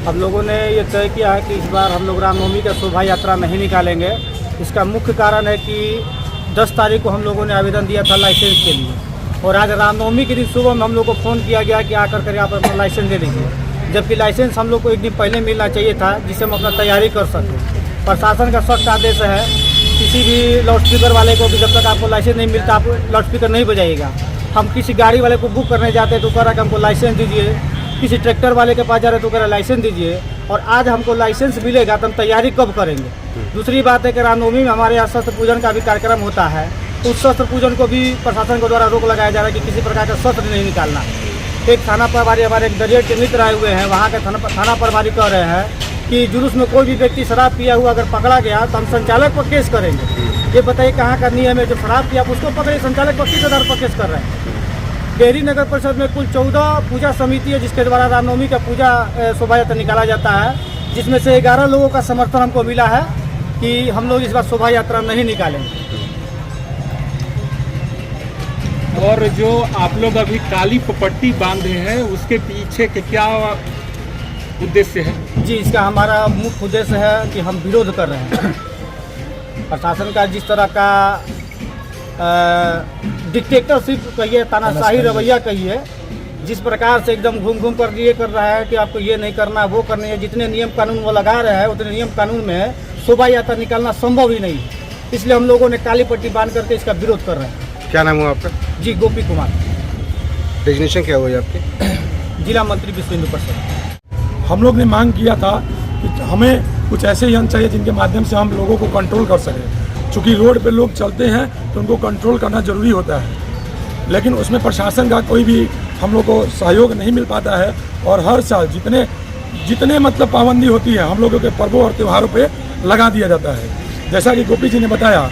हम लोगों ने ये तय किया है कि इस बार हम लोग रामनवमी का शोभा यात्रा नहीं निकालेंगे। इसका मुख्य कारण है कि 10 तारीख को हम लोगों ने आवेदन दिया था लाइसेंस के लिए, और आज रामनवमी के दिन सुबह में हम लोग को फ़ोन किया गया कि आकर कर यहाँ पर अपना लाइसेंस दे लीजिए, जबकि लाइसेंस हम लोग को एक दिन पहले मिलना चाहिए था जिससे हम अपना तैयारी कर सकें। प्रशासन का सख्त आदेश है, किसी भी लाउड स्पीकर वाले को भी जब तक आपको लाइसेंस नहीं मिलता आप लाउड स्पीकर नहीं बजाइएगा। हम किसी गाड़ी वाले को बुक करने जाते हैं तो कह रहा है कि हमको लाइसेंस दीजिए, किसी ट्रैक्टर वाले के पास जा रहे तो कह रहा है लाइसेंस दीजिए, और आज हमको लाइसेंस मिलेगा तो हम तैयारी कब करेंगे। दूसरी बात है कि रामनवमी में हमारे यहाँ शस्त्र पूजन का भी कार्यक्रम होता है, उस शस्त्र पूजन को भी प्रशासन के द्वारा रोक लगाया जा रहा है कि किसी प्रकार का शस्त्र नहीं निकालना। एक थाना प्रभारी हमारे एक दरिया के मित्र आए हुए हैं, वहाँ के थाना प्रभारी कह रहे हैं कि जुलूस में कोई भी व्यक्ति शराब पिया हुआ अगर पकड़ा गया तो हम संचालक पर केस करेंगे। ये बताइए कहाँ का नियम है, जो शराब पिया उसको पकड़े, संचालक पर किस आधार पर केस कर रहे हैं। डेहरी नगर परिषद में कुल 14 पूजा समिति है जिसके द्वारा रामनवमी का पूजा शोभा यात्रा निकाला जाता है, जिसमें से 11 लोगों का समर्थन हमको मिला है कि हम लोग इस बार शोभा यात्रा नहीं निकालेंगे। और जो आप लोग अभी काली पट्टी बांधे हैं उसके पीछे के क्या उद्देश्य है? जी, इसका हमारा मुख्य उद्देश्य है कि हम विरोध कर रहे हैं प्रशासन का जिस तरह का डिक्टेटरशिप कहिए, तानाशाही रवैया कहिए, जिस प्रकार से एकदम घूम घूम कर ये कर रहा है कि आपको ये नहीं करना वो करनी है। जितने नियम कानून वो लगा रहे हैं उतने नियम कानून में शोभा यात्रा निकालना संभव ही नहीं है, इसलिए हम लोगों ने काली पट्टी बांध करके इसका विरोध कर रहे हैं। क्या नाम हुआ आपका? जी, गोपी कुमार। डेजिग्नेशन क्या हुआ आपके? जिला मंत्री विश्व हिंदू परिषद। हम लोग ने मांग किया था कि हमें कुछ ऐसे यंत्र चाहिए जिनके माध्यम से हम लोगों को कंट्रोल कर सकें। चूँकि रोड पे लोग चलते हैं तो उनको कंट्रोल करना जरूरी होता है, लेकिन उसमें प्रशासन का कोई भी हम लोग को सहयोग नहीं मिल पाता है। और हर साल जितने मतलब पाबंदी होती है हम लोगों के पर्वों और त्योहारों पे लगा दिया जाता है। जैसा कि गोपी जी ने बताया,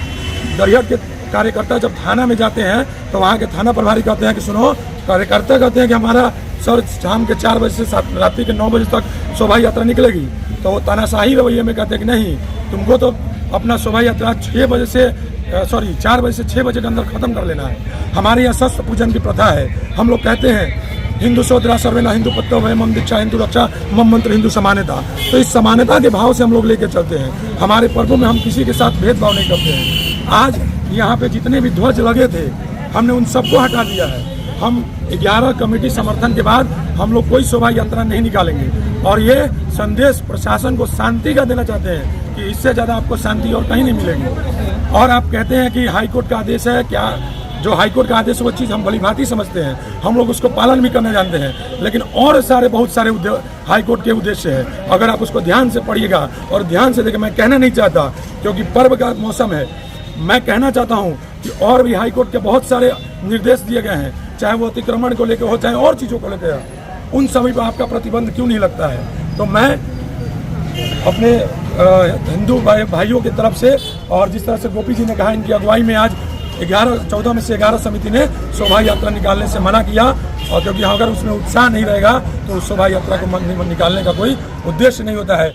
दरिया के कार्यकर्ता जब थाना में जाते हैं तो वहाँ के थाना प्रभारी कहते हैं कि सुनो, कार्यकर्ता कहते हैं कि हमारा सर शाम के 4 बजे से रात्रि के 9 बजे तक शोभा यात्रा निकलेगी, तो वो तानाशाही रवैये में कहते हैं कि नहीं, तुमको तो अपना शोभा यात्रा 4 बजे से 6 बजे के अंदर खत्म कर लेना है। हमारे यहाँ शस्त्र पूजन की प्रथा है। हम लोग कहते हैं हिंदू सोदरा सर्वेना हिंदू पत्तो भय मम दीक्षा हिंदू रक्षा मम मंत्र हिंदू समानता। तो इस समानता के भाव से हम लोग लेके चलते हैं। हमारे पर्वों में हम किसी के साथ भेदभाव नहीं करते हैं। आज यहाँ पे जितने भी ध्वज लगे थे हमने उन सबको हटा दिया है। हम 11 कमेटी समर्थन के बाद हम लोग कोई शोभा यात्रा नहीं निकालेंगे, और ये संदेश प्रशासन को शांति का देना चाहते हैं कि इससे ज़्यादा आपको शांति और कहीं नहीं मिलेगी। और आप कहते हैं कि हाईकोर्ट का आदेश है, क्या जो हाईकोर्ट का आदेश वो चीज़ हम भलीभांति समझते हैं, हम लोग उसको पालन भी करना जानते हैं, लेकिन और बहुत सारे हाईकोर्ट के उद्देश्य है। अगर आप उसको ध्यान से पढ़िएगा और ध्यान से देखिए, मैं कहना नहीं चाहता क्योंकि पर्व का मौसम है, मैं कहना चाहता हूँ कि और भी हाईकोर्ट के बहुत सारे निर्देश दिए गए हैं, चाहे वो अतिक्रमण को लेकर हो चाहे और चीज़ों को लेकर हो, उन सभी पर आपका प्रतिबंध क्यों नहीं लगता है। तो मैं अपने हिंदू भाइयों की तरफ से, और जिस तरह से गोपी जी ने कहा, इनकी अगुवाई में आज 14 में से 11 समिति ने शोभा यात्रा निकालने से मना किया, और क्योंकि अगर उसमें उत्साह नहीं रहेगा तो उस शोभा यात्रा को निकालने का कोई उद्देश्य नहीं होता है।